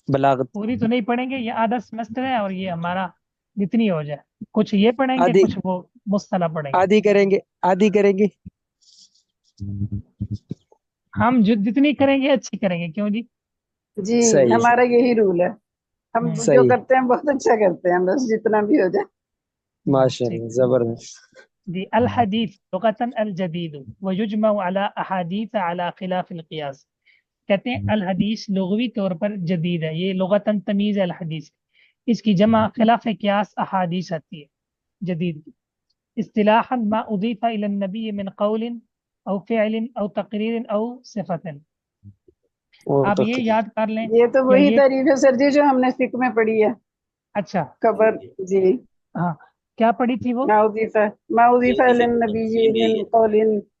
بلاغت پوری تو نہیں پڑھیں گے، یہ آدھا سیمسٹر ہے اور یہ ہمارا جتنی ہو جائے، کچھ یہ پڑھیں گے آدھی کچھ وہ مصطلح پڑھیں گے. آدھی کریں گے، آدھی کریں گے. ہم جو جتنی کریں گے اچھی کریں گے، کیوں جی؟ جی صحیح ہمارا یہی رول ہے، ہم جو صحیح. کرتے ہیں بہت اچھا کرتے ہیں، بس جتنا بھی ہو جائے. ماشاء ٹھیک. اللہ زبردست. جی الحدیث لغتاً الجدید ویجمع علی احادیث علی خلاف القیاس. کہتے ہیں الحدیث لغوی طور پر جدید ہے، یہ لغتاً تمیز ہے الحدیث، اس کی جمع خلاف قیاس احادیث آتی ہے جدید کی. اصطلاحا ما اضیف الى النبی من قول او فعل او تقریر او صفت. اور آپ یہ یاد کر لیں یہ تو یا وہی یہ. تعریف ہے سر جی جو ہم نے فقہ میں پڑھی ہے، اچھا خبر. جی ہاں، کیا پڑھی تھی وہ؟ ما اضیف الى النبی من قول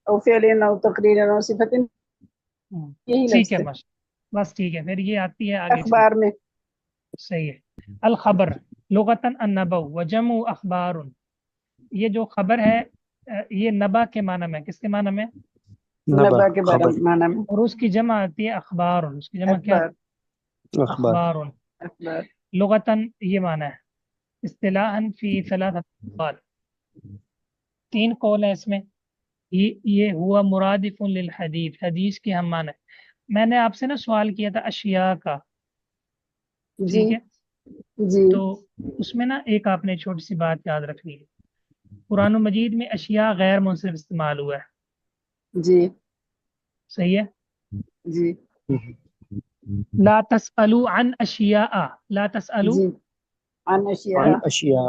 او فعل او تقریر او صفت، یہی ٹھیک لفظ ہے ہے بس، بس ٹھیک ہے، پھر یہ آتی ہے آگے چل. اخبار میں. صحیح ہے. الخبر لغتاً النبأ وجمع اخبار. یہ جو خبر ہے یہ نبا کے معنی میں، کس کے معنی میں؟ نبا نبا کے بارے خبر. میں معنی میں. اور اس کی جمع آتی ہے اخبار، اس کی جمع کیا اخبار. آتی ہے؟ اخبار. اخبار. اخبار. لغتاً یہ معنی ہے. اصطلاحاً فی ثلاثة اقوال، تین قول ہیں اس میں. یہ ہوا مرادف للحدیث، حدیث کے ہم معنی. میں نے آپ سے نا سوال کیا تھا اشیاء کا، جی ٹھیک ہے؟ جی تو اس میں نا ایک آپ نے چھوٹی سی بات یاد رکھنی ہے، قرآن مجید میں اشیاء غیر منصرف استعمال ہوا ہے، جی صحیح ہے؟ جی لا تسألوا عن اشیاء، لا تسألوا جی عن عن اشیاء. اشیاء.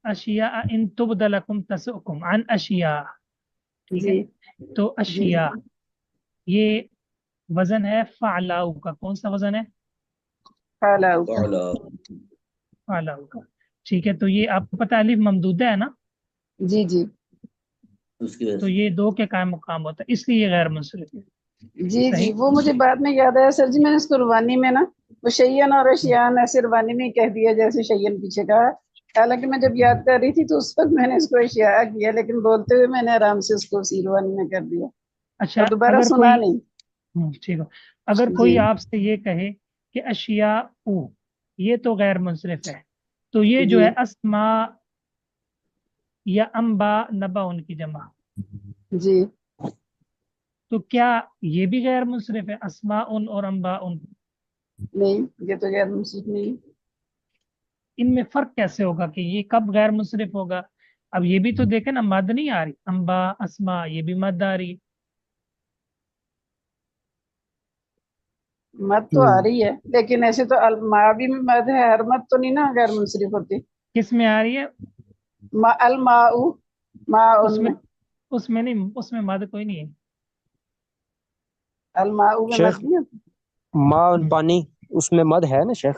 اشیاء ان تبد لکم تسؤکم عن اشیاء، ٹھیک ہے؟ جی تو جی اشیاء یہ وزن ہے فعلاؤ کا، کون سا وزن ہے؟ فعلاؤ کا. فعلاؤ کا. ٹھیک ہے، تو یہ آپ کو پتہ ہے الف ممدودہ ہے نا، جی جی تو یہ دو کے قائم مقام ہوتا ہے، اس لیے یہ غیر منصرف ہے. جی جی صحیح. وہ مجھے بعد میں یاد آیا سر جی، میں نے اس کو روانی میں نا وہ شیئن اور اشیان ایسے روانی میں کہہ دیا جیسے شیئن پیچھے کہا، حالانکہ میں جب یاد کر رہی تھی تو اس وقت میں نے اس کو اشیاء کیا، لیکن بولتے ہوئے میں نے آرام سے اس کو اسی روانی میں کر دیا اچھا اور دوبارہ اگر سنا کوئی نہیں. ٹھیک ہے، اگر جی کوئی آپ سے یہ کہے کہ اشیاء یہ تو غیر منصرف ہے، تو یہ جو جی ہے اسماء یا انبا نبا ان کی جمع، جی تو کیا یہ بھی غیر منصرف ہے اسماء ان اور انبا ان؟ نہیں، یہ تو غیر منصرف نہیں. ان میں فرق کیسے ہوگا کہ یہ کب غیر منصرف ہوگا؟ اب یہ بھی تو دیکھیں نا، مد نہیں آ رہی، انبا اسماء یہ بھی مد آ رہی. مد تو آ رہی ہے، لیکن ایسے تو الماء بھی میں مد ہے، ہر مد تو نہیں نا غیر منصرف ہوتی. کس میں آ رہی ہے؟ الماء ماء اس میں میں. اس میں نہیں، اس میں مد کوئی نہیں ہے. الماء میں شیخ مد نہیں ہوتی. ماں پانی، اس میں مد ہے نا شیخ؟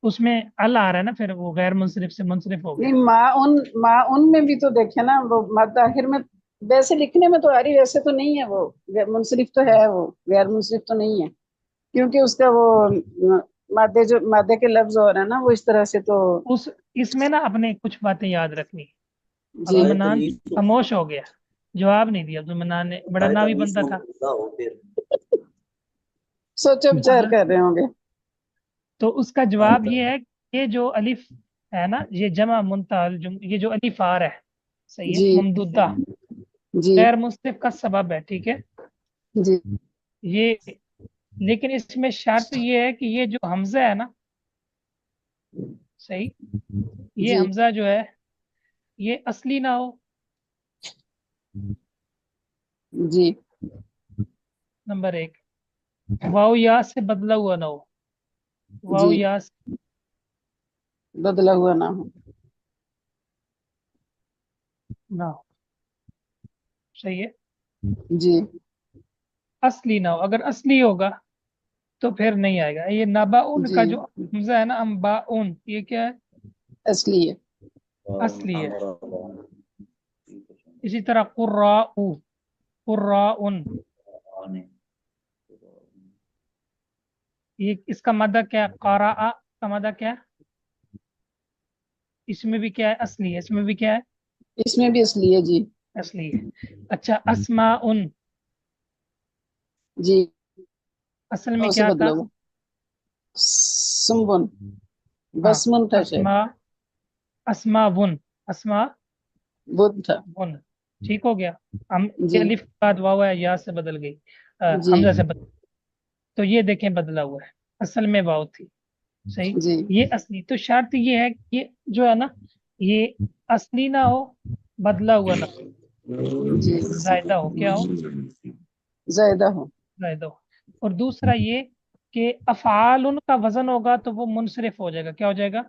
اس میں ال آ رہا ہے نا، پھر وہ غیر منصرف سے منصرف ہو گیا. نہیں ماء میں بھی تو دیکھے نا وہ مد آخر میں، ویسے لکھنے میں تو آ رہی، ویسے تو نہیں ہے، وہ منصرف تو ہے، وہ غیر منصرف تو نہیں ہے، کیونکہ اس کا وہ مادے کے لفظ ہو رہا ہے نا وہ اس طرح سے تو. اس میں نا اپنے کچھ باتیں یاد رکھنی. جی عبد المنان خاموش ہو گیا، جواب نہیں دیا. عبد المنان نے بڑا ناوی بندہ تھا. سوچو بچار کر رہے ہوں گے. تو اس کا جواب یہ ہے کہ یہ جو الف ہے نا، یہ جمع منتہل یہ جو الف آر ہے، صحیح ہے، جی ممدودہ جی غیر منصرف کا سبب ہے، ٹھیک ہے؟ جی یہ لیکن اس میں شرط یہ ہے کہ یہ جو حمزہ ہے نا، صحیح، یہ جی حمزہ جو ہے یہ اصلی نہ ہو، جی نمبر ایک. واو یا سے بدلا ہوا نہ ہو، واو جی یا سے بدلا ہوا نہ ہو. نہ ہو، صحیح ہے. جی اصلی نہ ہو، اگر اصلی ہوگا تو پھر نہیں آئے گا. یہ نبا ان جی کا جو حمزہ ہے نا، امبا ان، یہ کیا ہے؟ اصلی ہے. اصلی ہے. اسی طرح قراء، قراء یہ اس کا مدہ کیا ہے؟ قراء کا مدہ کیا ہے؟ اس میں بھی کیا ہے؟ اصلی ہے. اس میں بھی کیا ہے؟ اس میں بھی اصلی ہے. جی اصلی ہے. اچھا اسماء جی اصل میں اسے کیا بدلا تھا؟ ہوا سمبن ہاں بسمن تھا شاید اسما، اسما ون، اسما بدھ تھا ون، ٹھیک ہو گیا. ہم جی الف کے بعد واو ہے، یا سے بدل گئی، جی حمزہ سے بدل. تو یہ دیکھیں بدلا ہوا ہے، اصل میں واو تھی. صحیح. جی یہ اصلی، تو شرط یہ ہے کہ جو ہے نا یہ اصلی نہ ہو، بدلا ہوا نہ ہو، جی زائدہ ہو. کیا ہو؟ زائدہ ہو زائدہ ہو. اور دوسرا یہ کہ افعال ان کا وزن ہوگا تو وہ منصرف ہو جائے گا. کیا ہو جائے گا؟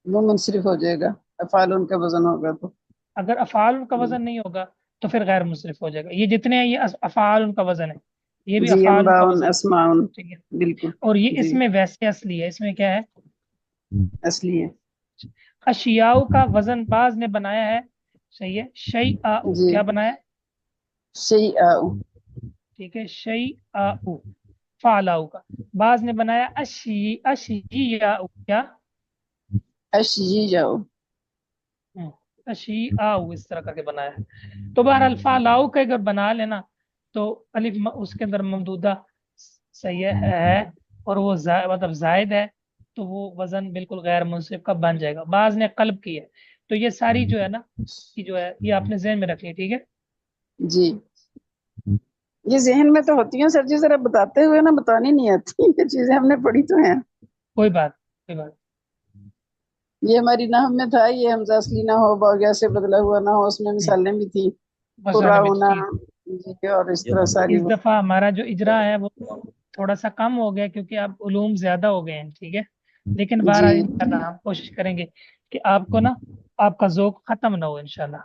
وہ منصرف ہو جائے گا، افعال ان کا وزن ہوگا تو اگر افعال ان کا وزن نہیں ہوگا تو پھر غیر منصرف ہو جائے گا. یہ جتنے ہیں یہ افعال ان کا وزن ہے، یہ بھی جی افعال ان کا انباء وزن ہے. اسماء ٹھیک ہے. بالکل اور یہ اس جی میں ویسے اصلی ہے، اس میں کیا ہے؟ اصلی ہے اشیاء کا وزن بعض نے بنایا ہے. صحیح ہے. شیء، جی کیا بنایا؟ شیء ٹھیک ہے. شیء فعلاؤ کا. بعض نے بنایا اشیاء، کیا؟ اشیاء اشیاء، اس طرح کر کے بنایا ہے. تو بہرحال فعلاؤ کا اگر بنا لینا تو الف اس کے اندر ممدودہ صحیح ہے اور وہ مطلب زائد ہے تو وہ وزن بالکل غیر منصرف کا بن جائے گا. بعض نے قلب کی ہے. تو یہ ساری جو ہے نا کہ جو ہے یہ آپ نے ذہن میں رکھنی. ٹھیک ہے. جی یہ ذہن میں تو ہوتی ہیں سر جی، ذرا بتاتے ہوئے نا بتانی نہیں آتی یہ چیزیں ہم نے پڑھی تو ہیں. کوئی بات، کوئی بات. یہ ہماری نحو میں تھا، یہ حمزہ اصلی نہ ہو باغیا سے بدلا ہوا نہ ہو، اس میں مثالیں بھی تھی مسئلہ قرا میں ہونا ٹھیک. جی اور اس طرح ساری اس دفعہ ہمارا جو اجرا ہے وہ تھوڑا سا کم ہو گیا کیونکہ اب علوم زیادہ ہو گئے ہیں. ٹھیک ہے. لیکن بہرحال جی انشاءاللہ ہم کوشش کریں گے کہ آپ کو نا آپ کا ذوق ختم نہ ہو انشاءاللہ.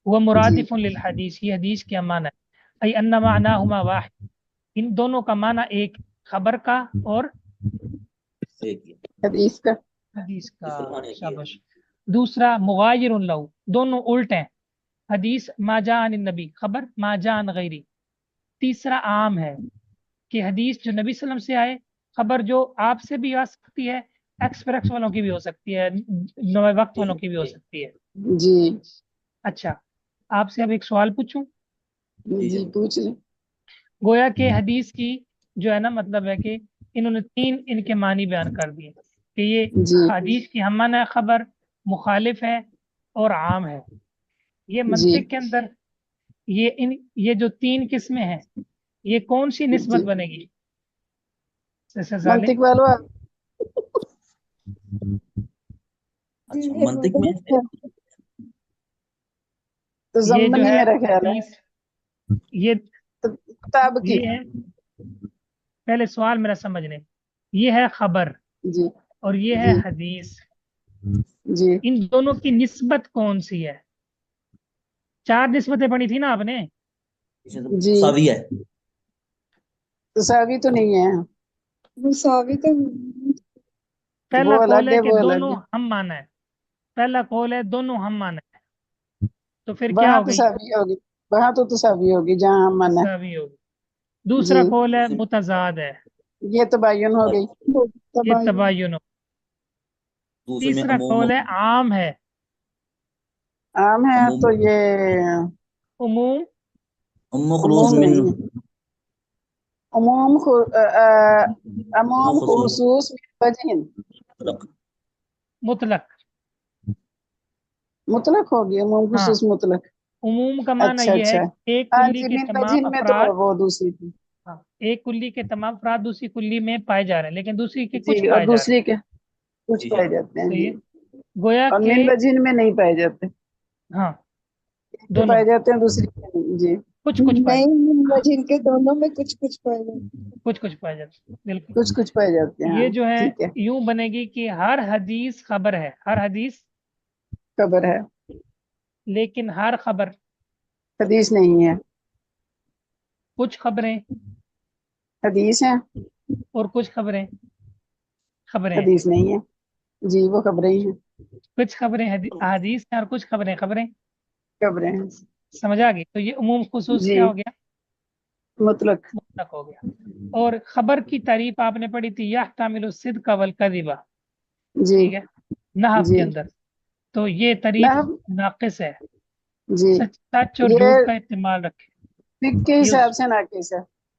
وہ جی مرادف للحدیث، یہ حدیث کیا معنی ہے؟ ای ان معناہما واحد، ان دونوں کا معنی ایک، خبر کا اور حدیث کا حدیث کا. شاباش. دوسرا مغایر لہو، دونوں الٹ ہیں. حدیث ما جاء عن النبی، خبر ما جاء عن غیری. تیسرا عام ہے کہ حدیث جو نبی صلی اللہ علیہ وسلم سے آئے، خبر جو آپ سے بھی آ سکتی ہے، ایکسپریس والوں کی بھی ہو سکتی ہے، نوے وقت والوں کی بھی ہو سکتی ہے. جی اچھا، آپ سے اب ایک سوال پوچھوں. جی پوچھ لیں. گویا کہ حدیث کی جو ہے نا مطلب ہے کہ انہوں نے تین ان کے معنی بیان کر دیے کہ یہ جی حدیث کی ہم معنی خبر، مخالف ہے اور عام ہے. یہ جی منطق کے اندر یہ جو تین قسمیں ہیں یہ کون سی نسبت جی بنے گی؟ منطق والو منطق میں تو یہ جو ضمنی ہے میرا خیال ہے حدیث، یہ تو کتاب کی یہ ہے پہلے سوال میرا سمجھ لیں. یہ ہے خبر جی اور یہ ہے جی حدیث، جی ان دونوں کی نسبت کون سی ہے؟ چار نسبتیں پڑھی تھی نا آپ نے. جی مساوی ہے. تساوی تو نہیں ہے، مساوی تو پہلا وہ قول الگ ہے ہے کہ وہ الگ دونوں ہے. ہم مانا ہے، پہلا قول ہے دونوں ہم مانا ہے، تو پھر کیا وہاں ہو گئی؟ تساوی ہوگی، وہاں تو تساوی ہوگی جہاں ہم من ہے. تساوی ہوگی. دوسرا جی قول ہے متضاد ہے، یہ تباین ہو گئی. یہ تباین ہو. دوسرے میں تیسرا قول ہے عام ہے، عام ہے عموم تو یہ عموم خلوص عموم من نہیں ہے، عموم خصوص وجہ مطلق. مطلق ہوگی، عموم ہاں، خصوص مطلق. عموم کا معنی اچھا یہ ہے اچھا کہ ایک ہاں کلی جی، کے من تمام وجہ میں تو افراد، وہ دوسری تھی. ہاں، ایک کلی کے تمام افراد دوسری کلی میں پائے جا رہے ہیں لیکن دوسری کے کچھ جی اور پائے جا رہے دوسری کے کچھ جی پائے جاتے ہیں. ہیں. تو جی یہ گویا اور کہ من وجہ میں نہیں پائے جاتے، ہاں ایک کے دونوں پائے جاتے ہیں دوسری کے نہیں. جی کچھ پائے، نہیں، جن کے دونوں میں کچھ پائے گا. کچھ پائے جاتے ہیں. بالکل. کچھ پائے جاتے ہیں. یہ ہاں جو ہے ٹھیک ہے، یوں بنے گی کہ ہر حدیث خبر ہے، ہر حدیث، خبر ہے، لیکن ہر خبر، حدیث نہیں ہے. کچھ خبریں حدیث ہے، اور کچھ خبریں ہیں. حدیث نہیں ہے. جی وہ خبریں ہی ہیں، کچھ خبریں احادیث ہیں اور کچھ خبریں خبریں ہیں. سمجھ آ گئی. تو یہ عموم خصوص جی کیا ہو گیا؟ مطلق. مطلق ہو گیا. اور خبر کی تعریف آپ نے پڑھی تھی یحتمل الصدق والکذب، جی ٹھیک ہے، نحو جی کے اندر. تو یہ تعریف نحو ناقص ہے، جی سچ اور یہ جھوٹ کا استعمال رکھے. فقہ کے یہ حساب سے ناقص ہے.